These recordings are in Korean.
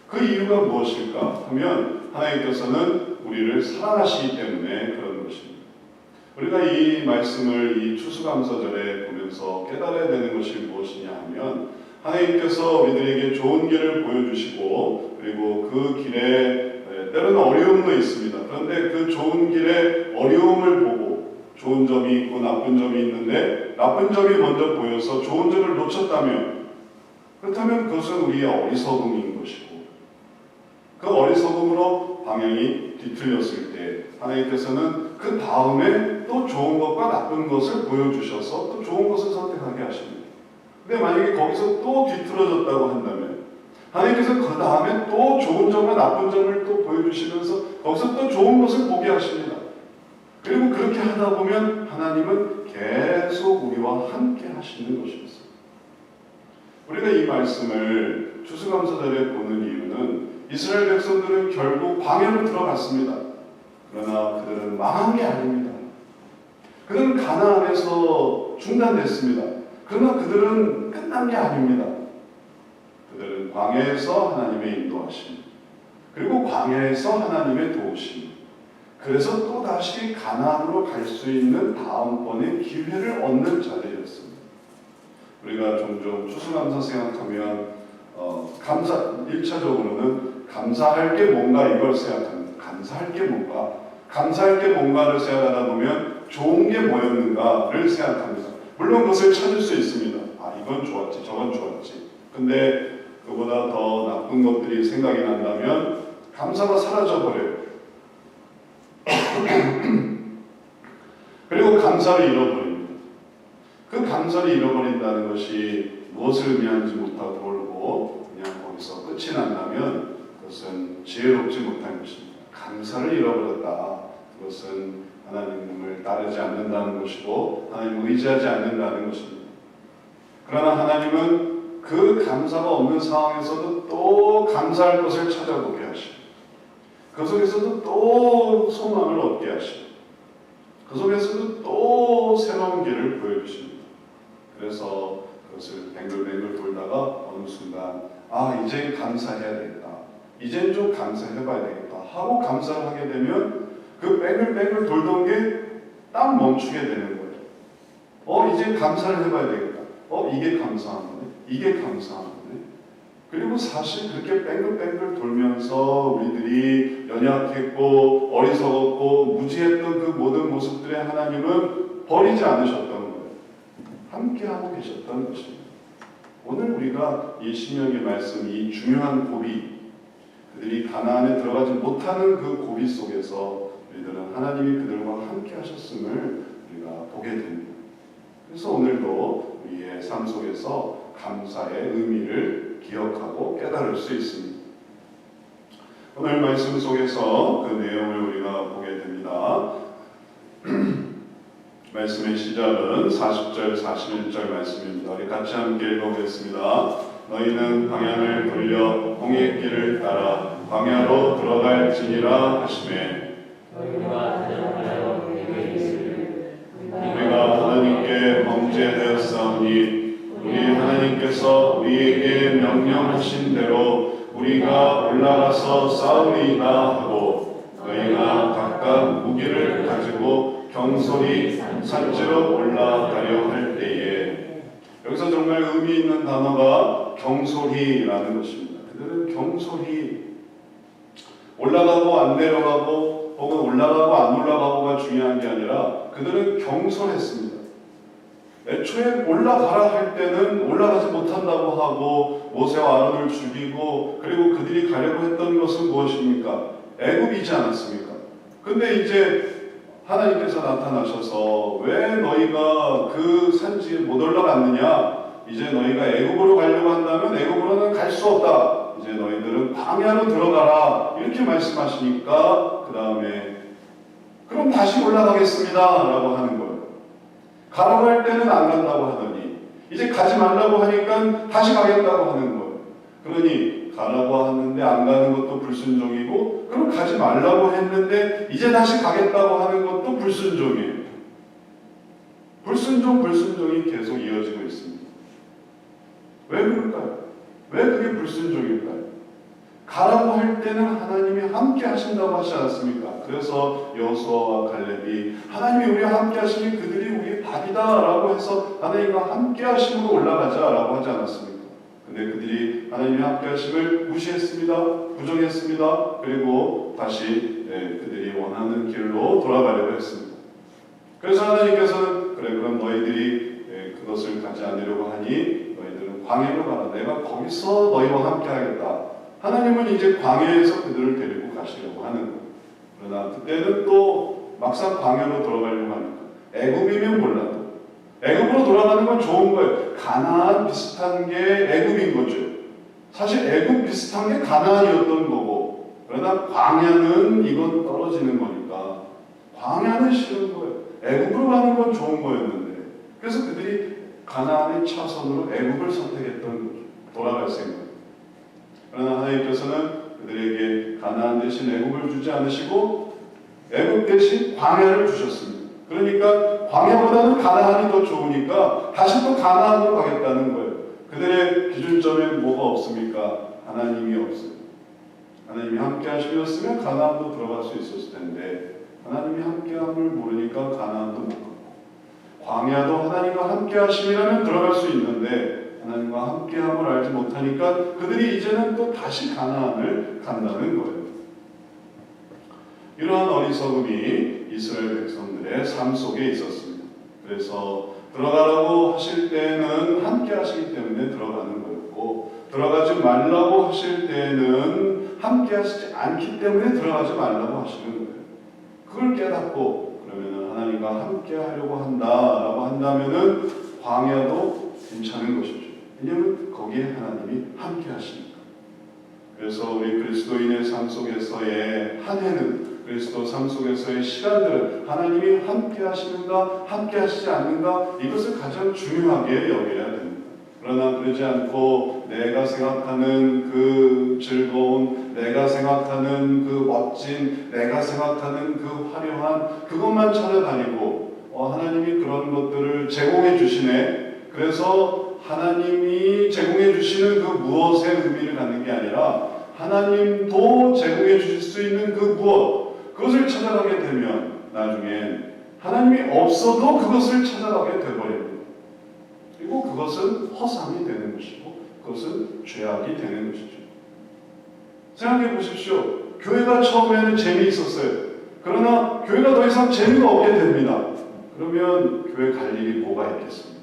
그 이유가 무엇일까 하면 하나님께서는 우리를 사랑하시기 때문에 그런 것입니다. 우리가 이 말씀을 이 추수감사절에 보면서 깨달아야 되는 것이 무엇이냐 하면 하나님께서 우리들에게 좋은 길을 보여주시고 그리고 그 길에 때로는 어려움도 있습니다. 그런데 그 좋은 길에 어려움을 보고 좋은 점이 있고 나쁜 점이 있는데 나쁜 점이 먼저 보여서 좋은 점을 놓쳤다면 그렇다면 그것은 우리의 어리석음인 것이고 그 어리석음으로 방향이 뒤틀렸을 때 하나님께서는 그 다음에 또 좋은 것과 나쁜 것을 보여주셔서 또 좋은 것을 선택하게 하십니다. 근데 만약에 거기서 또 뒤틀어졌다고 한다면 하나님께서 그 다음에 또 좋은 점과 나쁜 점을 또 보여주시면서 거기서 또 좋은 것을 보게 하십니다. 그리고 그렇게 하다 보면 하나님은 계속 우리와 함께 하시는 것입니다. 우리가 이 말씀을 추수감사절에 보는 이유는 이스라엘 백성들은 결국 광야로 들어갔습니다. 그러나 그들은 망한 게 아닙니다. 그들은 가나안에서 중단됐습니다. 그러나 그들은 끝난 게 아닙니다. 그들은 광야에서 하나님의 인도하심, 그리고 광야에서 하나님의 도우심, 그래서 또다시 가나안으로 갈 수 있는 다음번의 기회를 얻는 자리였습니다. 우리가 종종 추수감사 생각하면 감사 1차적으로는 감사할 게 뭔가 이걸 생각합니다. 감사할 게 뭔가, 감사할 게 뭔가를 생각하다 보면 좋은 게 뭐였는가를 생각합니다. 물론 그것을 찾을 수 있습니다. 아, 이건 좋았지, 저건 좋았지. 근데 그보다 더 나쁜 것들이 생각이 난다면 감사가 사라져버려요. 그리고 감사를 잃어버립니다. 그 감사를 잃어버린다는 것이 무엇을 의미하는지 못하고 돌고 그냥 거기서 끝이 난다면 그것은 지혜롭지 못한 것입니다. 감사를 잃어버렸다. 그것은 하나님을 따르지 않는다는 것이고 하나님을 의지하지 않는다는 것입니다. 그러나 하나님은 그 감사가 없는 상황에서도 또 감사할 것을 찾아보게 하시고 그 속에서도 또 소망을 얻게 하시고 그 속에서도 또 새로운 길을 보여주십니다. 그래서 그것을 뱅글뱅글 돌다가 어느 순간 이제 감사해야 되겠다. 이젠 좀 감사해봐야 되겠다 하고 감사를 하게 되면 그 뱅글뱅글 돌던 게 딱 멈추게 되는 거예요. 이제 감사를 해봐야 되겠다. 이게 감사한 거네. 이게 감사한 거네. 그리고 사실 그렇게 뱅글뱅글 돌면서 우리들이 연약했고 어리석었고 무지했던 그 모든 모습들의 하나님은 버리지 않으셨던 거예요. 함께하고 계셨던 것입니다. 오늘 우리가 이 신명기 말씀, 이 중요한 고비, 그들이 가나안에 들어가지 못하는 그 고비 속에서 우리들은 하나님이 그들과 함께 하셨음을 우리가 보게 됩니다. 그래서 오늘도 우리의 삶 속에서 감사의 의미를 기억하고 깨달을 수 있습니다. 오늘 말씀 속에서 그 내용을 우리가 보게 됩니다. 말씀의 시작은 40절, 41절 말씀입니다. 우리 같이 함께 읽어보겠습니다. 너희는 방향을 돌려 홍해 길을 따라 광야로 들어갈지니라 하시매 우리가 하나님께 범죄하였사오니 우리 하나님께서 우리에게 명령하신 대로 우리가 올라가서 싸우리이다 하고 너희가 각각 무기를 가지고 경솔히 산지로 올라가려 할 때에 여기서 정말 의미 있는 단어가 경솔히라는 것입니다. 그들은 경솔히 올라가고 안 내려가고 혹은 올라가고 안 올라가고가 중요한 게 아니라 그들은 경솔했습니다. 애초에 올라가라 할 때는 올라가지 못한다고 하고 모세와 아론을 죽이고 그리고 그들이 가려고 했던 것은 무엇입니까? 애굽이지 않았습니까? 근데 이제 하나님께서 나타나셔서 왜 너희가 그 산지에 못 올라갔느냐? 이제 너희가 애굽으로 가려고 한다면 애굽으로는 갈 수 없다. 이제 너희들은 광야로 들어가라. 이렇게 말씀하시니까 그 다음에 그럼 다시 올라가겠습니다 라고 하는 거예요. 가라고 할 때는 안 간다고 하더니 이제 가지 말라고 하니까 다시 가겠다고 하는 거예요. 그러니 가라고 하는데 안 가는 것도 불순종이고 그럼 가지 말라고 했는데 이제 다시 가겠다고 하는 것도 불순종이에요. 불순종이 계속 이어지고 있습니다. 왜 그럴까요? 왜 그게 불순종일까요? 가라고 할 때는 하나님이 함께 하신다고 하지 않았습니까? 그래서 여호수아와 갈렙이 하나님이 우리와 함께 하시니 그들이 우리의 밥이다라고 해서 하나님과 함께 하심으로 올라가자라고 하지 않았습니까? 근데 그들이 하나님이 함께 하심을 무시했습니다. 부정했습니다. 그리고 다시 그들이 원하는 길로 돌아가려고 했습니다. 그래서 하나님께서는 그래 그럼 너희들이 그것을 가지 않으려고 하니 너희들은 광야로 가라. 내가 거기서 너희와 함께 하겠다. 하나님은 이제 광야에서 그들을 데리고 가시려고 하는 거예요. 그러나 그때는 또 막상 광야로 돌아가려고 하니까 애굽이면 몰라도 애굽으로 돌아가는 건 좋은 거예요. 가나안 비슷한 게 애굽인 거죠. 사실 애굽 비슷한 게 가나안이었던 거고, 그러나 광야는 이건 떨어지는 거니까 광야는 싫은 거예요. 애굽으로 가는 건 좋은 거였는데, 그래서 그들이 가나안의 차선으로 애굽을 선택했던 거죠. 돌아갈 생각. 그러나 하나님께서는 그들에게 가나안 대신 애굽을 주지 않으시고 애굽 대신 광야를 주셨습니다. 그러니까 광야보다는 가나안이 더 좋으니까 다시 또 가나안으로 가겠다는 거예요. 그들의 기준점에 뭐가 없습니까? 하나님이 없어요. 하나님이 함께 하시었으면 가나안도 들어갈 수 있었을 텐데 하나님이 함께함을 모르니까 가나안도 못 가고, 광야도 하나님과 함께 하심이라면 들어갈 수 있는데 하나님과 함께함을 알지 못하니까 그들이 이제는 또 다시 가나안을 간다는 거예요. 이러한 어리석음이 이스라엘 백성들의 삶 속에 있었습니다. 그래서 들어가라고 하실 때는 함께 하시기 때문에 들어가는 거였고, 들어가지 말라고 하실 때는 함께 하시지 않기 때문에 들어가지 말라고 하시는 거예요. 그걸 깨닫고 그러면 하나님과 함께 하려고 한다라고 한다면은 광야도 괜찮은 것이죠. 왜냐하면 거기에 하나님이 함께 하시니까. 그래서 우리 그리스도인의 삶 속에서의 한 해는, 그리스도 삶 속에서의 시간들은 하나님이 함께 하시는가 함께 하시지 않는가, 이것을 가장 중요하게 여겨야 됩니다. 그러나 그러지 않고 내가 생각하는 그 즐거운, 내가 생각하는 그 멋진, 내가 생각하는 그 화려한 그것만 찾아다니고 하나님이 그런 것들을 제공해 주시네, 그래서 하나님이 제공해 주시는 그 무엇의 의미를 갖는 게 아니라 하나님도 제공해 주실 수 있는 그 무엇, 그것을 찾아가게 되면 나중엔 하나님이 없어도 그것을 찾아가게 되버립니다. 그리고 그것은 허상이 되는 것이고 그것은 죄악이 되는 것이죠. 생각해 보십시오. 교회가 처음에는 재미있었어요. 그러나 교회가 더 이상 재미가 없게 됩니다. 그러면 교회 갈 일이 뭐가 있겠습니까?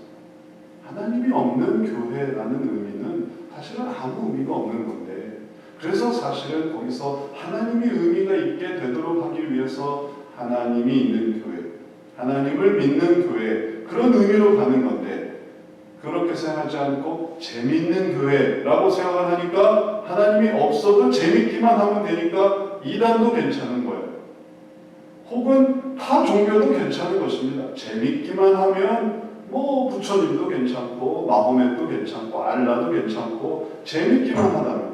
하나님이 없는 교회라는 의미는 사실은 아무 의미가 없는 건데, 그래서 사실은 거기서 하나님이 의미가 있게 되도록 하기 위해서 하나님이 있는 교회, 하나님을 믿는 교회, 그런 의미로 가는 건데, 그렇게 생각하지 않고 재미있는 교회라고 생각을 하니까 하나님이 없어도 재밌기만 하면 되니까 이단도 괜찮은 거예요. 혹은 타 종교도 괜찮은 것입니다. 재밌기만 하면 뭐 부처님도 괜찮고 마호멧도 괜찮고 알라도 괜찮고 재밌기만 하다면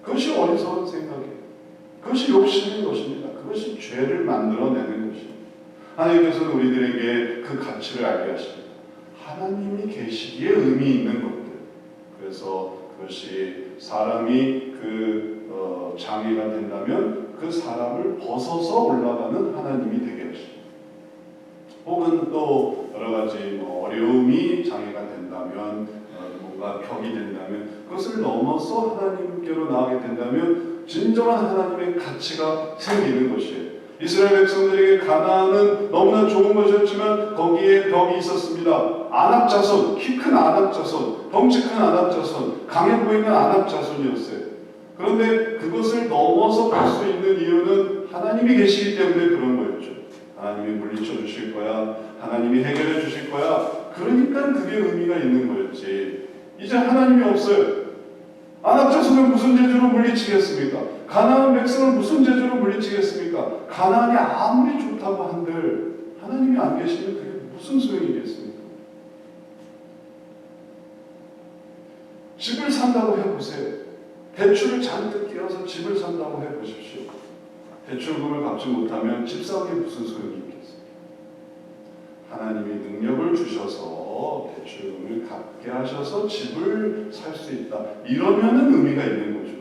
그것이 어리석은 생각이에요. 그것이 욕심인 것입니다. 그것이 죄를 만들어내는 것입니다. 하나님께서는 우리들에게 그 가치를 알게 하십니다. 하나님이 계시기에 의미 있는 것들. 그래서 그것이 사람이 장애가 된다면 그 사람을 벗어서 올라가는 하나님이 되게 하십니다. 혹은 또 여러 가지 어려움이 장애가 된다면, 뭔가 벽이 된다면 그것을 넘어서 하나님께로 나가게 된다면 진정한 하나님의 가치가 생기는 것이에요. 이스라엘 백성들에게 가나안은 너무나 좋은 것이었지만 거기에 벽이 있었습니다. 아낙 자손, 키 큰 아낙 자손, 덩치 큰 아낙 자손, 강해 보이는 아낙 자손이었어요. 그런데 그것을 넘어서 갈 수 있는 이유는 하나님이 계시기 때문에 그런 거였죠. 하나님이 물리쳐 주실 거야, 하나님이 해결해 주실 거야. 그러니까 그게 의미가 있는 거였지. 이제 하나님이 없어요. 아낙 자손을 무슨 재주로 물리치겠습니까? 가나안 백성을 무슨 재주로 물리치겠습니까? 가나안이 아무리 좋다고 한들 하나님이 안 계시면 그게 무슨 소용이겠습니까? 집을 산다고 해보세요. 대출을 잔뜩 끼워서 집을 산다고 해보십시오. 대출금을 갚지 못하면 집 사는 게 무슨 소용이 있겠습니까? 하나님이 능력을 주셔서 대출금을 갚게 하셔서 집을 살 수 있다. 이러면은 의미가 있는 거죠.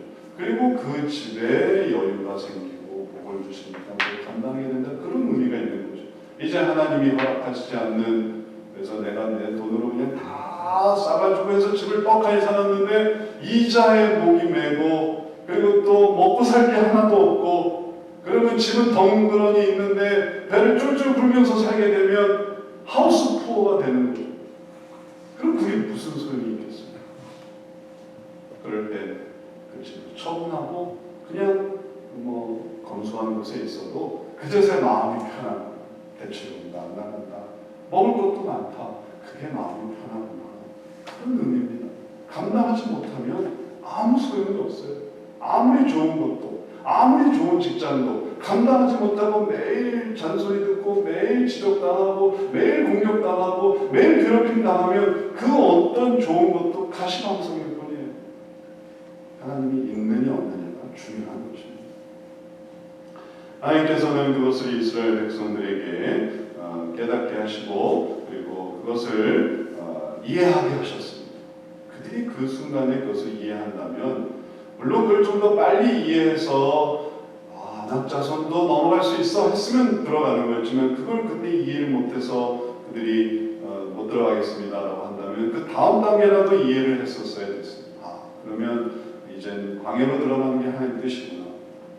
그리고 그 집에 여유가 생기고 복을 주시니까 그걸 감당하게 된다. 그런 의미가 있는 거죠. 이제 하나님이 허락하시지 않는, 그래서 내가 내 돈으로 그냥 다 싸가지고 해서 집을 떡하니 사놨는데 이자에 목이 메고, 그리고 또 먹고 살 게 하나도 없고, 그러면 집은 덩그러니 있는데 배를 쫄쫄 굴면서 살게 되면 하우스 푸어가 되는 거죠. 그럼 그게 무슨 소용이 있겠습니까? 그럴 때 그 집을 처분하고 그냥 뭐 검소한 곳에 있어도 그제서야 마음이 편한, 대출이 온다 안 나간다, 먹을 것도 많다, 그게 마음이 편하구나, 그런 의미입니다. 감당하지 못하면 아무 소용이 없어요. 아무리 좋은 것도, 아무리 좋은 직장도 감당하지 못하고 매일 잔소리 듣고 매일 지적당하고 매일 공격당하고 매일 괴롭힘 당하면 그 어떤 좋은 것도 가시방석일 뿐이에요. 하나님이 있느냐 없느냐가 중요한 것입니다. 하나님께서는 그것을 이스라엘 백성들에게 깨닫게 하시고, 그리고 그것을 이해하게 하셨습니다. 그들이 그 순간에 그것을 이해한다면, 물론 그걸 좀 더 빨리 이해해서 안악자손도 넘어갈 수 있어 했으면 들어가는 거였지만, 그걸 그때 이해를 못해서 그들이 못 들어가겠습니다라고 한다면 그 다음 단계라도 이해를 했었어야 됐습니다. 그러면 이젠 광야로 들어가는 게 하나님 뜻이구나.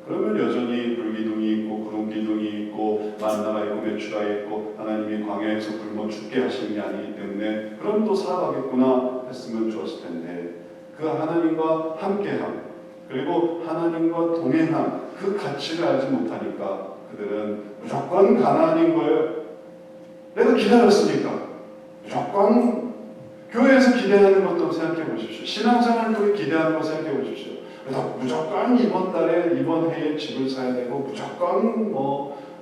그러면 여전히 불기둥이 있고 구름기둥이 있고 만나가 있고 메추가 있고 하나님이 광야에서 굶어 죽게 하시는 게 아니기 때문에 그럼 또 살아가겠구나 했으면 좋았을 텐데, 그 하나님과 함께함, 그리고 하나님과 동행함, 그 가치를 알지 못하니까 그들은 무조건 가나안인 거예요. 내가 기다렸으니까. 무조건 교회에서 기대하는 것도 생각해 보십시오. 신앙생활을 기대하는 것 생각해 보십시오. 그래서 무조건 이번 달에, 이번 해에 집을 사야 되고, 무조건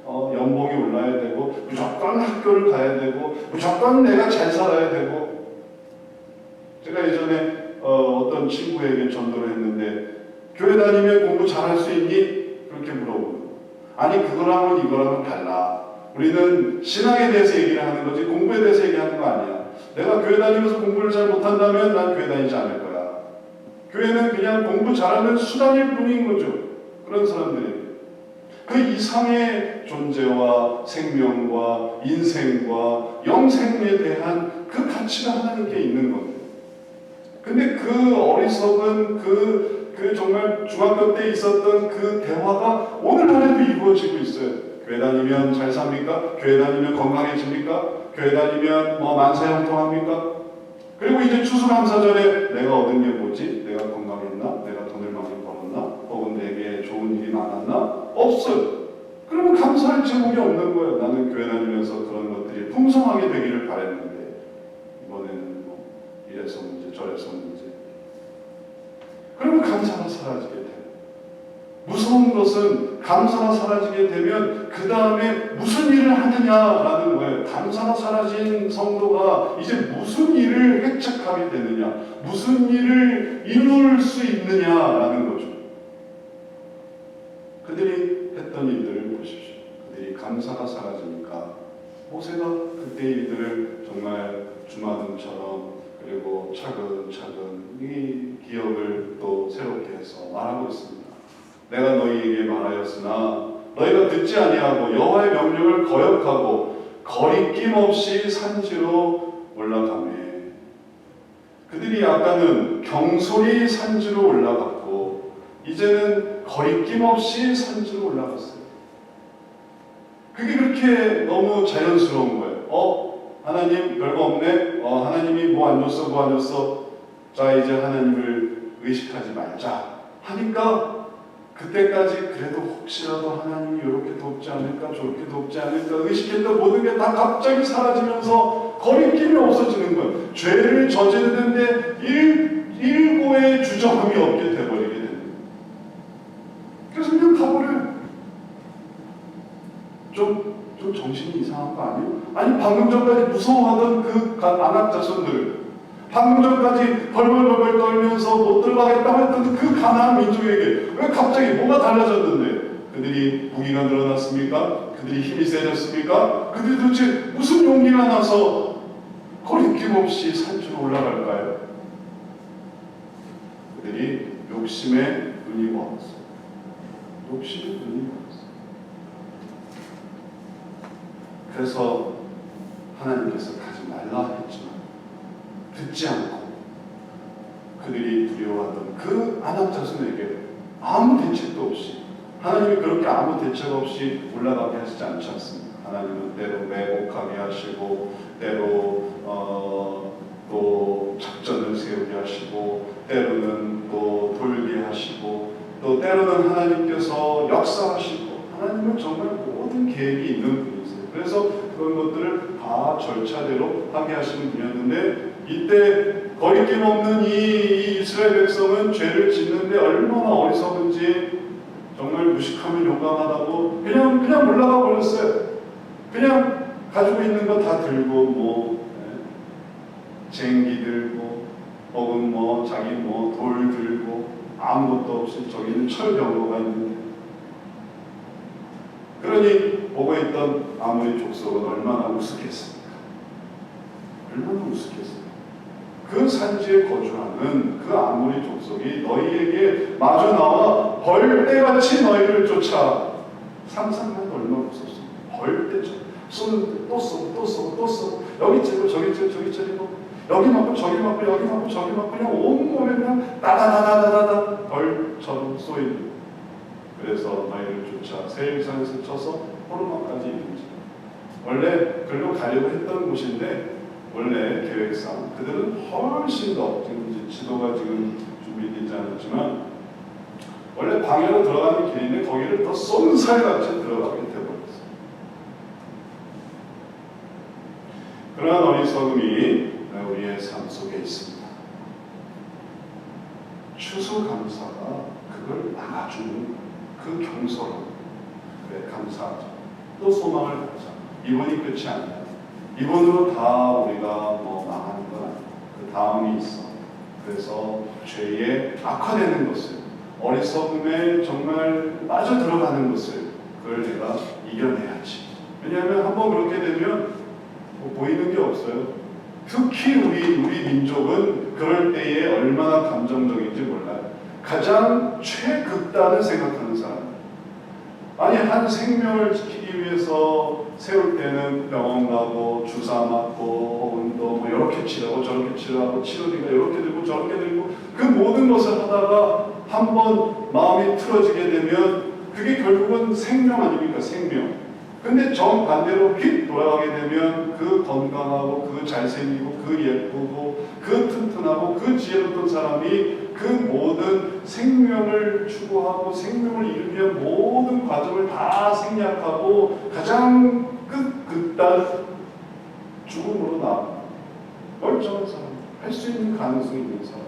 연봉이 올라야 되고, 무조건 학교를 가야 되고, 무조건 내가 잘 살아야 되고. 제가 예전에 어떤 친구에게 전도를 했는데, 교회 다니면 공부 잘할 수 있니? 그렇게 물어보고, 아니 그거랑은 이거랑은 달라. 우리는 신앙에 대해서 얘기를 하는 거지 공부에 대해서 얘기하는 거 아니야. 내가 교회 다니면서 공부를 잘 못한다면 난 교회 다니지 않을 거야. 교회는 그냥 공부 잘하는 수단일 뿐인 거죠. 그런 사람들이 그 이상의 존재와 생명과 인생과 영생에 대한 그 가치가 하나님께 있는 겁니다. 근데 그 어리석은 그 정말 중학교 때 있었던 그 대화가 오늘날에도 이루어지고 있어요. 교회 다니면 잘 삽니까? 교회 다니면 건강해집니까? 교회 다니면 만사형통합니까? 그리고 이제 추수감사절에 내가 얻은 게 뭐지? 내가 건강했나? 내가 돈을 많이 벌었나? 혹은 내게 좋은 일이 많았나? 없어요. 그러면 감사할 제목이 없는 거예요. 나는 교회 다니면서 그런 것들이 풍성하게 되기를 바랬는데 이번에는 이래서 문제 저래서 문제. 그러면 감사가 사라지게 돼요. 무서운 것은 감사가 사라지게 되면 그 다음에 무슨 일을 하느냐라는 거예요. 감사가 사라진 성도가 이제 무슨 일을 획책하게 되느냐, 무슨 일을 이룰 수 있느냐라는 거죠. 그들이 했던 일들을 보십시오. 그들이 감사가 사라지니까 모세가 그때 일들을 정말 주마등처럼, 그리고 차근차근 이 기억을 또 새롭게 해서 말하고 있습니다. 내가 너희에게 말하였으나 너희가 듣지 아니하고 여호와의 명령을 거역하고 거리낌 없이 산지로 올라가매. 그들이 아까는 경솔히 산지로 올라갔고 이제는 거리낌 없이 산지로 올라갔어요. 그게 그렇게 너무 자연스러운 거예요. 하나님 별거 없네. 하나님이 뭐 안 줬어, 뭐 안 줬어. 자, 이제 하나님을 의식하지 말자 하니까 그때까지 그래도 혹시라도 하나님이 이렇게 돕지 않을까, 저렇게 돕지 않을까 의식했던 모든 게 다 갑자기 사라지면서 거리낌이 없어지는 거예요. 죄를 저지르는데 일고의 주저함이 없게 돼버리게 되는 거예요. 그래서 그냥 가버려요. 좀 정신이 이상한 거 아니에요? 아니 방금 전까지 무서워하던 그 안악자손들, 방금 전까지 벌벌벌 떨면서 못 들어가겠다고 했던 그 가나안 민족에게 왜 갑자기 뭐가 달라졌는데? 그들이 무기가 늘어났습니까? 그들이 힘이 세졌습니까? 그들이 도대체 무슨 용기가 나서 거리낌 없이 산지로 올라갈까요? 그들이 욕심에 눈이 멀었어. 욕심이 눈이 멀었어. 그래서 하나님께서 가지 말라 했지만 듣지 않고 그들이 두려워하던 그 아낙 자손에게 아무 대책도 없이, 하나님이 그렇게 아무 대책 없이 올라가게 하시지 않지 않습니까? 하나님은 때로 매복하게 하시고, 때로 또 작전을 세우게 하시고, 때로는 또 돌게 하시고, 또 때로는 하나님께서 역사하시고, 하나님은 정말 모든 계획이 있는 분이세요. 그래서 그런 것들을 다 절차대로 하게 하시는 분이었는데, 이때 거리낌 없는 이 이스라엘 백성은 죄를 짓는데 얼마나 어리석은지, 정말 무식하면 용감하다고 그냥 올라가 버렸어요. 그냥 가지고 있는 거 다 들고 쟁기 들고 혹은 자기 돌 들고 아무것도 없이 저기는 철병거가 있는데, 그러니 보고 있던 아모리 족속은 얼마나 우습겠습니까? 얼마나 우습겠어요. 그 산지에 거주하는 그 아모리 족속이 너희에게 마주 나와 벌떼같이 너희를 쫓아. 상상만 해도 얼마나 무섭습니까? 벌떼처럼 쏘는데 또 쏘고 또 쏘고 또 쏘고, 여기 찌르고 저기 찌르고 저기 찌르고, 여기 맞고 저기 맞고 여기 맞고 저기 맞고, 그냥 온몸에 그냥 따다다다다다 벌처럼 쏘이는. 그래서 너희를 쫓아 세일산에서 쳐서 호르마까지 이르지. 원래 글로 가려고 했던 곳인데, 원래 계획상 그들은 훨씬 더, 지금 지도가 지금 준비되지 않았지만 원래 방해로 들어가는 길인데 거기를 더 쏜살같이 들어가게 되어버렸어요. 그러한 어리석음이 우리의 삶 속에 있습니다. 추수감사가 그걸 막아주는 그 경솔함. 그래, 감사하자. 또 소망을 갖자. 이번이 끝이 아니야. 이번으로 다 우리가 망하는 건 아니고 그 다음이 있어. 그래서 죄에 악화되는 것을, 어리석음에 정말 빠져 들어가는 것을, 그걸 내가 이겨내야지. 왜냐하면 한번 그렇게 되면 보이는 게 없어요. 특히 우리 민족은 그럴 때에 얼마나 감정적인지 몰라요. 가장 최극단을 생각하는 사람. 아니, 한 생명을 지키기 위해서 세울 때는 병원 가고 주사 맞고 혹은 또 이렇게 치료하고 저렇게 치료하고 치료비가 이렇게 들고 저렇게 들고, 그 모든 것을 하다가 한번 마음이 틀어지게 되면 그게 결국은 생명 아닙니까? 생명. 근데 정반대로 휙 돌아가게 되면 그 건강하고 그 잘생기고 그 예쁘고 그 튼튼하고 그 지혜로운 사람이 그 모든 생명을 추구하고 생명을 이루기 위한 모든 과정을 다 생략하고 가장 극단 죽음으로 나아가 멀쩡한 사람, 할 수 있는 가능성이 있는 사람,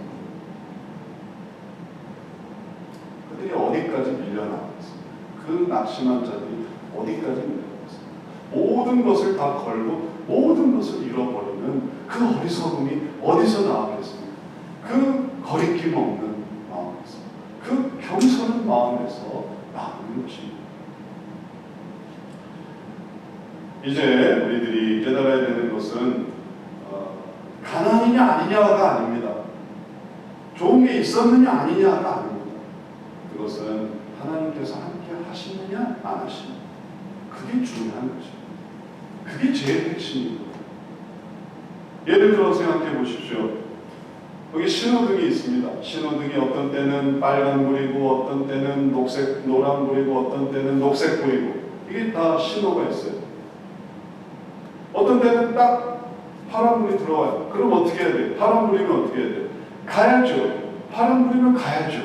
그들이 어디까지 밀려나갔습니까? 그 낙심한 자들이 어디까지 밀려나갔습니까? 모든 것을 다 걸고 모든 것을 잃어버리는 그 어리석음이 어디서 나왔겠습니까? 그 거리낌 없는 마음에서, 그 겸손한 마음에서 나오는 것입니다. 이제 우리들이 깨달아야 되는 것은 가난이냐 아니냐가 아닙니다. 좋은 게 있었느냐 아니냐가 아닙니다. 그것은 하나님께서 함께 하시느냐 안 하시느냐, 그게 중요한 것입니다. 그게 제일 핵심입니다. 예를 들어 생각해 보십시오. 여기 신호등이 있습니다. 신호등이 어떤 때는 빨간불이고 어떤 때는 노란불이고 어떤 때는 녹색불이고, 이게 다 신호가 있어요. 어떤 때는 딱 파란불이 들어와요. 그럼 어떻게 해야 돼요? 파란불이면 어떻게 해야 돼요? 가야죠. 파란불이면 가야죠.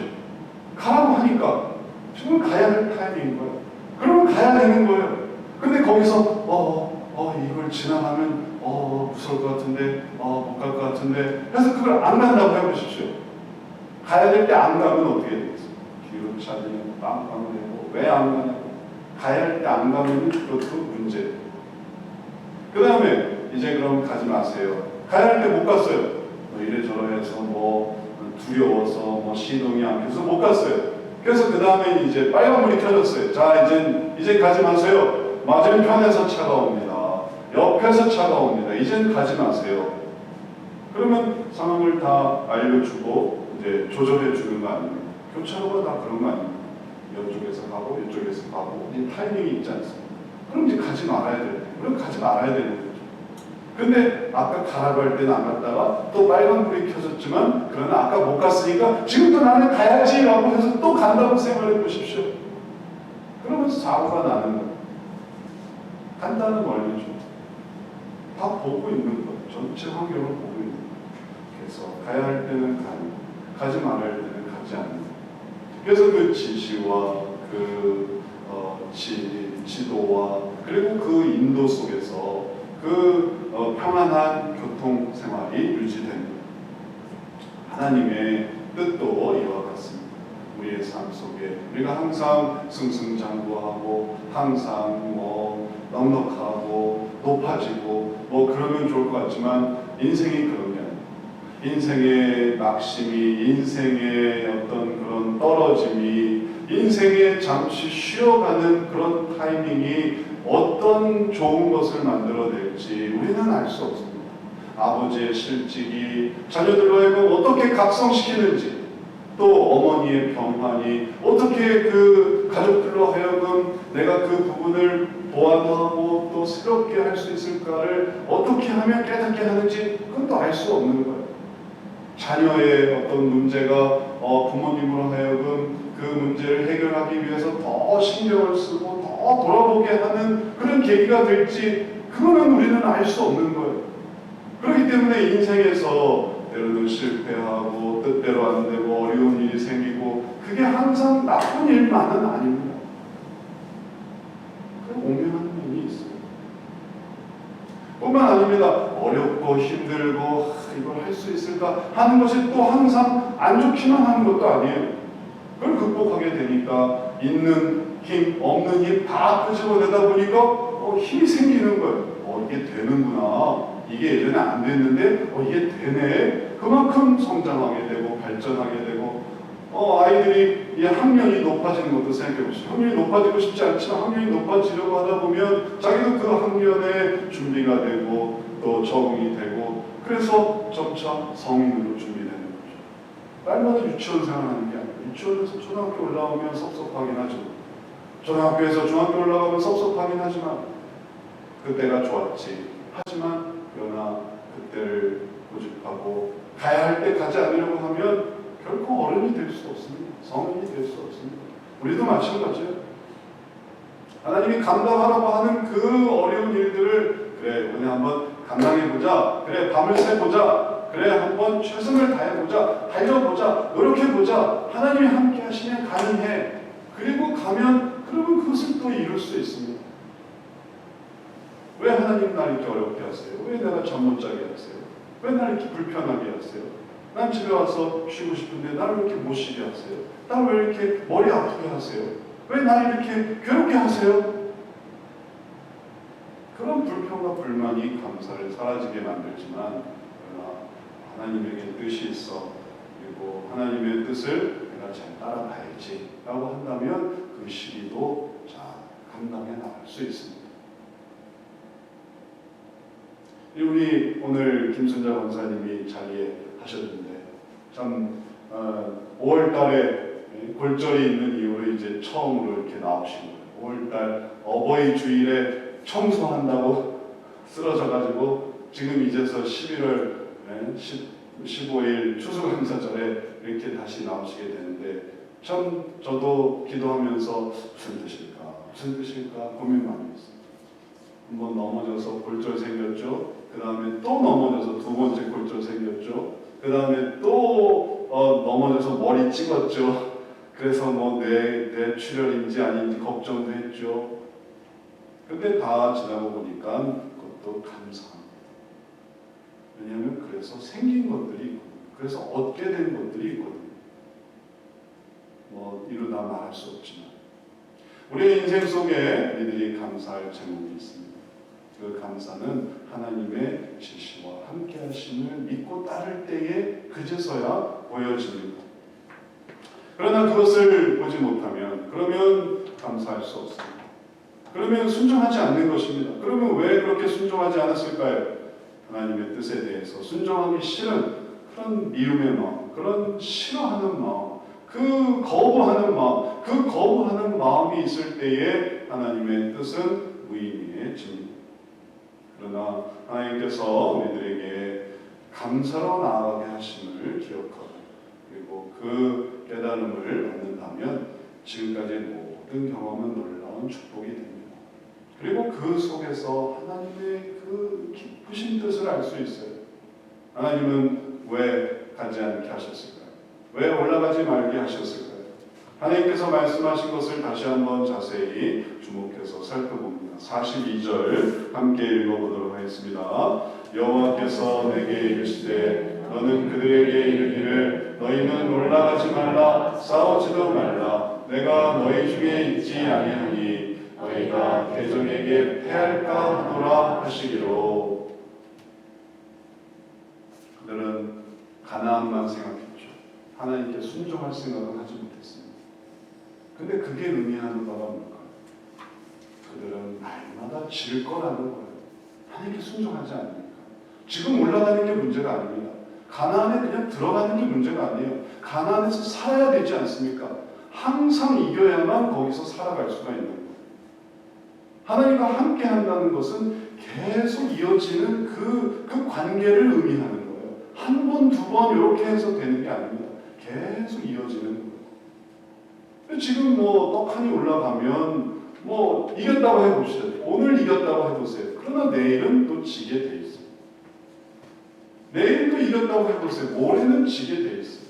가라고 하니까 지금 가야 할 타이밍인 거예요. 그러면 가야 되는 거예요. 근데 거기서 이걸 지나가면 무서울 것 같은데 못 갈 것 같은데, 그래서 그걸 안 간다고 해보십시오. 가야 될 때 안 가면 어떻게 되겠어요? 기운 차리고 빵빵을 내고 왜 안 가냐고. 가야 할 때 안 가면 그것도 문제예요. 그 다음에 이제 그럼 가지 마세요. 가야 할 때 못 갔어요. 이래저래해서 두려워서 시동이 안 켜서 못 갔어요. 그래서 그 다음에 이제 빨간불이 켜졌어요. 자, 이제 가지 마세요. 맞은편에서 차가 옵니다. 옆에서 차가 옵니다. 이젠 가지 마세요. 그러면 상황을 다 알려주고 이제 조절해 주는 거 아닙니까? 교차로가 다 그런 거 아닙니까? 이쪽에서 가고 이쪽에서 가고 이 타이밍이 있지 않습니까? 그럼 이제 가지 말아야 될 때, 그럼 가지 말아야 되는 거죠. 근데 아까 가라고 할 때는 안 갔다가 또 빨간 불이 켜졌지만 그러나 아까 못 갔으니까 지금도 나는 가야지라고 해서 또 간다고 생각해 보십시오. 그러면서 사고가 나는 거예요. 간다는 원리죠. 다 보고 있는 거예요. 전체 환경을 보고 있는 거예요. 그래서 가야 할 때는 가지 말아야 할 때는 가지 않는 거예요. 그래서 그 지시와 그 지도와 그리고 그 인도 속에서 그 평안한 교통 생활이 유지됩니다. 하나님의 뜻도 이와 같습니다. 우리의 삶 속에 우리가 항상 승승장구하고 항상 넉넉하고 높아지고 그러면 좋을 것 같지만 인생이 그런 게 아니에요. 인생의 낙심이, 인생의 어떤 그런 떨어짐이, 인생에 잠시 쉬어가는 그런 타이밍이 어떤 좋은 것을 만들어낼지 우리는 알 수 없습니다. 아버지의 실직이 자녀들로 하여금 어떻게 각성시키는지, 또 어머니의 병환이 어떻게 그 가족들로 하여금 내가 그 부분을 보완하고 또 새롭게 할 수 있을까를 어떻게 하면 깨닫게 하는지 그건 또 알 수 없는 거예요. 자녀의 어떤 문제가 부모님으로 하여금 그 문제를 해결하기 위해서 더 신경을 쓰고 더 돌아보게 하는 그런 계기가 될지 그거는 우리는 알 수 없는 거예요. 그렇기 때문에 인생에서 때로는 실패하고 뜻대로 안 되고 어려운 일이 생기고 그게 항상 나쁜 일만은 아닙니다. 그 오명한 면이 있어요. 뿐만 아닙니다. 어렵고 힘들고 이걸 할 수 있을까 하는 것이 또 항상 안 좋기만 하는 것도 아니에요. 그걸 극복하게 되니까 있는 힘, 없는 힘 다 끄집어내다 보니까 힘이 생기는 거예요. 이게 되는구나. 이게 예전에 안 됐는데 이게 되네. 그만큼 성장하게 되고 발전하게 되고 아이들이 이 학년이 높아지는 것도 생각해 보시죠. 학년이 높아지고 싶지 않지만 학년이 높아지려고 하다 보면 자기도 그 학년에 준비가 되고 또 적응이 되고 그래서 점차 성인으로 준비되는 거죠. 날마다 유치원 생활하는 게 아니에요. 유치원에서 초등학교 올라오면 섭섭하긴 하죠. 초등학교에서 중학교 올라가면 섭섭하긴 하지만 그때가 좋았지. 하지만 그러나 그때를 고집하고 가야 할 때 가지 않으려고 하면 결코 어른이 될 수 없습니다. 성인이 될 수 없습니다. 우리도 마찬가지예요. 하나님이 감당하라고 하는 그 어려운 일들을 그래 오늘 한번 감당해보자. 그래 밤을 새보자. 그래 한번 최선을 다해보자. 달려보자. 노력해보자. 하나님이 함께 하시면 가능해. 그리고 가면 그러면 그것을 또 이룰 수 있습니다. 왜 하나님 날 이렇게 어렵게 하세요? 왜 내가 잠 못 자게 하세요? 왜 날 이렇게 불편하게 하세요? 난 집에 와서 쉬고 싶은데 나를 왜 이렇게 못 쉬게 하세요? 나를 왜 이렇게 머리 아프게 하세요? 왜 나를 이렇게 괴롭게 하세요? 그런 불평과 불만이 감사를 사라지게 만들지만 그러나 하나님에게 뜻이 있어 그리고 하나님의 뜻을 내가 잘 따라가야지 라고 한다면 그 시기도 잘 감당해 나갈 수 있습니다. 우리 오늘 김순자 권사님이 자리에 하셨는데 참 5월 달에 골절이 있는 이후로 이제 처음으로 이렇게 나오신 거예요. 5월 달 어버이 주일에 청소한다고 쓰러져가지고 지금 이제서 11월 15일 추수감사절에 이렇게 다시 나오시게 되는데 참 저도 기도하면서 무슨 뜻일까 고민 많이 했어요. 한번 넘어져서 골절 생겼죠. 그 다음에 또 넘어져서 두 번째 골절 생겼죠. 그 다음에 또 넘어져서 머리 찍었죠. 그래서 뇌 출혈인지 아닌지 걱정도 했죠. 근데 다 지나고 보니까 그것도 감사합니다. 왜냐하면 그래서 생긴 것들이 있거든요. 그래서 얻게 된 것들이 있거든요. 이루다 말할 수 없지만 우리의 인생 속에 우리들이 감사할 제목이 있습니다. 그 감사는 하나님의 지시와 함께 하심을 믿고 따를 때에 그제서야 보여집니다. 그러나 그것을 보지 못하면 그러면 감사할 수 없습니다. 그러면 순종하지 않는 것입니다. 그러면 왜 그렇게 순종하지 않았을까요? 하나님의 뜻에 대해서 순종하기 싫은 그런 미움의 마음, 그런 싫어하는 마음, 그 거부하는 마음, 그 거부하는 마음이 있을 때에 하나님의 뜻은 무의미해집니다. 그러나 하나님께서 우리들에게 감사로 나아가게 하심을 기억하고 그리고 그 깨달음을 얻는다면 지금까지의 모든 경험은 놀라운 축복이 됩니다. 그리고 그 속에서 하나님의 그 깊으신 뜻을 알 수 있어요. 하나님은 왜 가지 않게 하셨을까요? 왜 올라가지 말게 하셨을까요? 하나님께서 말씀하신 것을 다시 한번 자세히 주목해서 살펴봅니다. 42절 함께 읽어보도록 하겠습니다. 여호와께서 내게 이르시되 너는 그들에게 이르기를 너희는 올라가지 말라 싸우지도 말라 내가 너희 중에 있지 아니하니 너희가 대적에게 패할까 하노라 하시기로. 그들은 가나안만 생각했죠. 하나님께 순종할 생각은 하지 못했습니다. 근데 그게 의미하는 바가 뭘까요? 그들은 날마다 질 거라는 거예요. 하나님께 순종하지 않으니까. 지금 올라가는 게 문제가 아닙니다. 가나안에 그냥 들어가는 게 문제가 아니에요. 가나안에서 살아야 되지 않습니까? 항상 이겨야만 거기서 살아갈 수가 있는 거예요. 하나님과 함께 한다는 것은 계속 이어지는 그 관계를 의미하는 거예요. 한 번, 두 번 이렇게 해서 되는 게 아닙니다. 계속 이어지는 거예요. 지금 떡하니 올라가면 이겼다고 해봅시다. 오늘 이겼다고 해보세요. 그러나 내일은 또 지게 돼 있어요. 내일도 이겼다고 해보세요. 모레는 지게 돼 있어요.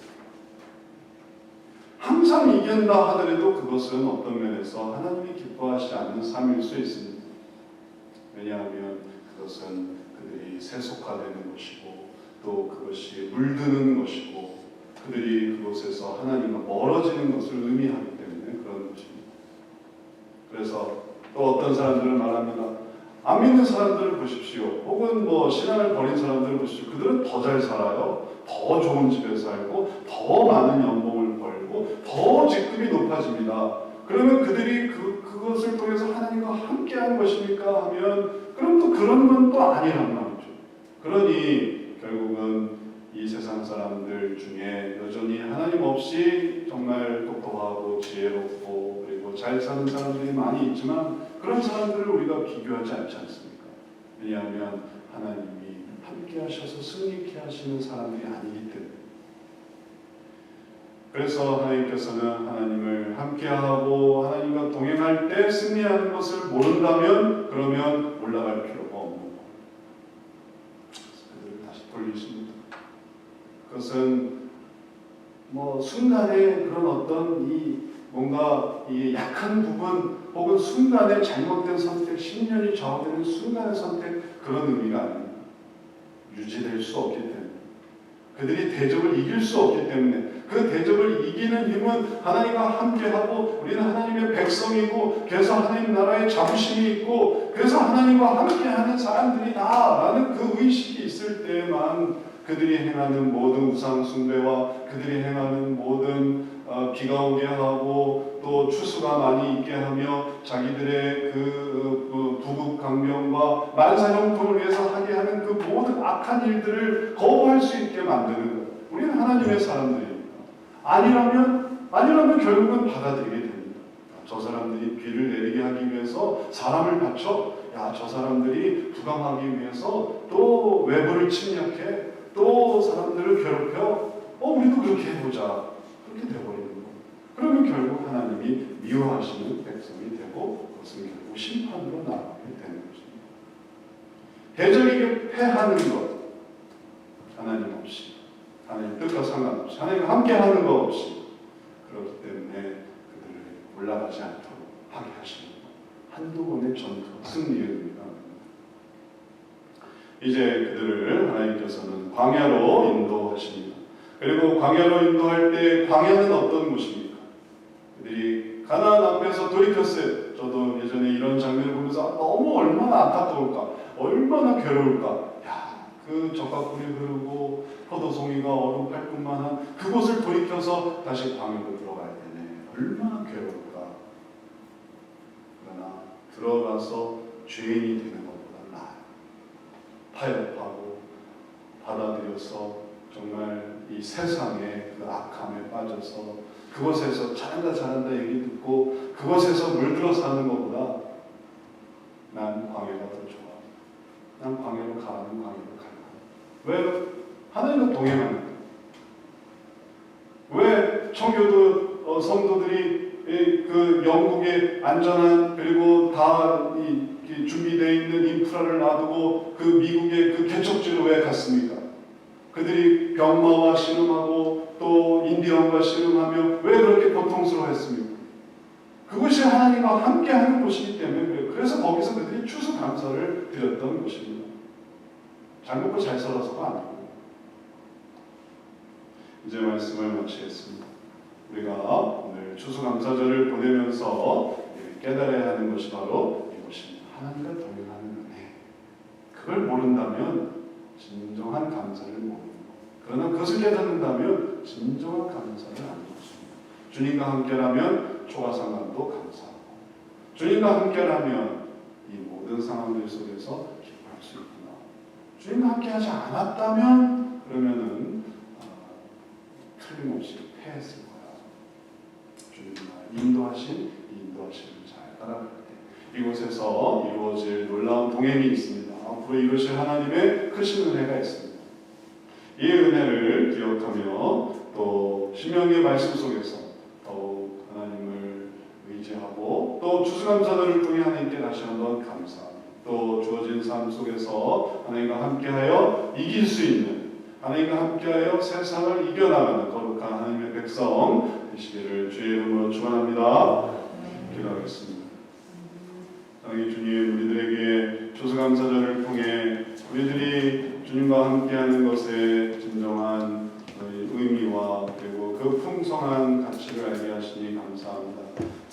항상 이긴다 하더라도 그것은 어떤 면에서 하나님이 기뻐하지 않는 삶일 수 있습니다. 왜냐하면 그것은 그들이 세속화되는 것이고 또 그것이 물드는 것이고 그들이 그곳에서 하나님과 멀어지는 것을 의미하기 때문에 그런 것입니다. 그래서 또 어떤 사람들은 말합니다. 안 믿는 사람들을 보십시오. 혹은 신앙을 버린 사람들을 보십시오. 그들은 더 잘 살아요. 더 좋은 집에 살고 더 많은 연봉을 벌고 더 직급이 높아집니다. 그러면 그들이 그것을 통해서 하나님과 함께한 것입니까? 하면 그럼 또 그런 건 또 아니란 말이죠. 그러니 결국은 이 세상 사람들 중에 여전히 하나님 없이 정말 똑똑하고 지혜롭고 그리고 잘 사는 사람들이 많이 있지만 그런 사람들을 우리가 비교하지 않지 않습니까? 왜냐하면 하나님이 함께 하셔서 승리케 하시는 사람들이 아니기 때문에. 그래서 하나님께서는 하나님을 함께하고 하나님과 동행할 때 승리하는 것을 모른다면 그러면 올라갈 필요가 없는 거예요. 그들을 다시 돌리십니다. 그것은 순간에 그런 어떤 뭔가 약한 부분 혹은 순간에 잘못된 선택, 10년이 좌우되는 순간의 선택 그런 의미가 아닙니다. 유지될 수 없기 때문에 그들이 대적을 이길 수 없기 때문에 그 대적을 이기는 힘은 하나님과 함께하고 우리는 하나님의 백성이고 그래서 하나님 나라의 자부심이 있고 그래서 하나님과 함께하는 사람들이다라는 그 의식이 있을 때만 그들이 행하는 모든 우상 숭배와 그들이 행하는 모든 비가 오게 하고 또 추수가 많이 있게 하며 자기들의 그 부국 강명과 만사형통을 위해서 하게 하는 그 모든 악한 일들을 거부할 수 있게 만드는 거예요. 우리는 하나님의 사람들입니다. 아니라면 결국은 받아들이게 됩니다. 저 사람들이 비를 내리게 하기 위해서 사람을 바쳐 저 사람들이 부강하기 위해서 또 외부를 침략해 또 사람들을 괴롭혀 우리도 그렇게 해보자. 그렇게 돼버리는 거예요. 그러면 결국 하나님이 미워하시는 백성이 되고 그것은 결국 심판으로 나아가게 되는 것입니다. 대적에게 패하는 것 하나님 없이 하나님 뜻과 상관없이 하나님과 함께하는 것 없이 그렇기 때문에 그들을 올라가지 않도록 하게 하시는 한두 번의 전투 승리의 의미가 이제 그들을 하나님께서는 광야로 인도하십니다. 그리고 광야로 인도할 때 광야는 어떤 곳입니까? 그들이 가나안 앞에서 돌이켰어요. 저도 예전에 이런 장면을 보면서 너무 얼마나 안타까울까, 얼마나 괴로울까. 그 적각불이 흐르고 포도송이가 얼음팔 뿐만한 그곳을 돌이켜서 다시 광야로 들어가야 되네. 얼마나 괴로울까. 그러나 들어가서 죄인이 되는 것보다 나아요. 타협하고 받아들여서 정말 이 세상의 그 악함에 빠져서 그곳에서 잘한다 얘기 듣고 그곳에서 물들어 사는 것보다 난 광야가 더 좋아. 난 광야로 가라는 광야로 갈라. 왜? 하나님과 동행하는 거야. 왜 청교도 성도들이 그 영국의 안전한 그리고 다 준비되어 있는 인프라를 놔두고 그 미국의 그 개척지로 왜 갔습니까? 그들이 병마와 씨름하고 또 인디언과 씨름하며 왜 그렇게 고통스러워했습니까? 그것이 하나님과 함께하는 곳이기 때문에 그래요. 그래서 거기서 그들이 추수감사를 드렸던 곳입니다. 잘 먹고 잘 살아서가 아니고. 이제 말씀을 마치겠습니다. 우리가 오늘 추수감사절을 보내면서 깨달아야 하는 것이 바로 이것입니다. 하나님과 동행하는 은혜. 그걸 모른다면 진정한 감사를 모르는 것. 그러나 그것을 깨닫는다면 진정한 감사를 아는 것입니다. 주님과 함께라면 초가상관도 감사하고 주님과 함께라면 이 모든 상황들 속에서 기뻐할 수 있구나. 주님과 함께하지 않았다면 그러면은 틀림없이 패했을 거야. 주님과 인도하심을 잘 따라갈 때 이곳에서 이루어질 놀라운 동행이 있습니다. 앞으로 이루실 하나님의 크신 은혜가 있습니다. 이 은혜를 기억하며 또 신명기의 말씀 속에서 더욱 하나님을 의지하고 또 추수감사절을 통해 하나님께 다시 한번 감사합니다. 또 주어진 삶 속에서 하나님과 함께하여 이길 수 있는 하나님과 함께하여 세상을 이겨나가는 거룩한 하나님의 백성 되시기를 주의 이름으로 축원합니다. 기도하겠습니다. 사랑의 주님, 우리들에게 추수감사절을 통해 우리들이 주님과 함께하는 것에 진정한 의미와 그리고 그 풍성한 가치를 알게 하시니 감사합니다.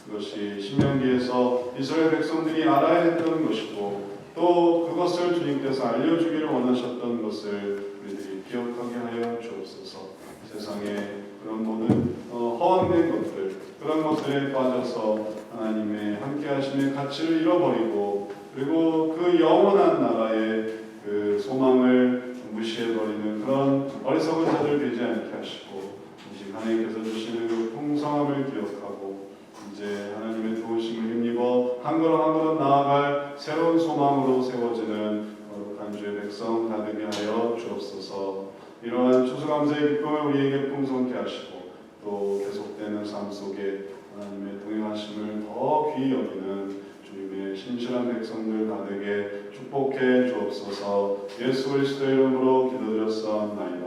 그것이 신명기에서 이스라엘 백성들이 알아야 했던 것이고 또 그것을 주님께서 알려주기를 원하셨던 것을 우리들이 기억하게 하여 주옵소서. 세상에 그런 모든 허황된 것들, 그런 것들에 빠져서 하나님의 함께하심의 가치를 잃어버리고 그리고 그 영원한 나라의 그 소망을 무시해버리는 그런 어리석은 자들 되지 않게 하시고 오직 하나님께서 주시는 그 풍성함을 기억하고 이제 하나님의 도우심을 힘입어 한 걸음 한 걸음 나아갈 새로운 소망으로 세워지는 거룩한 주의 백성 다되게 하여 주옵소서. 이러한 추수감사의 기쁨을 우리에게 풍성케 하시고 또 계속되는 삶 속에 하나님의 동행하심을 더 귀히 여기는 주님의 신실한 백성들 다되게 축복해 주옵소서. 예수 그리스도의 이름으로 기도드렸사옵나이다.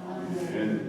아멘.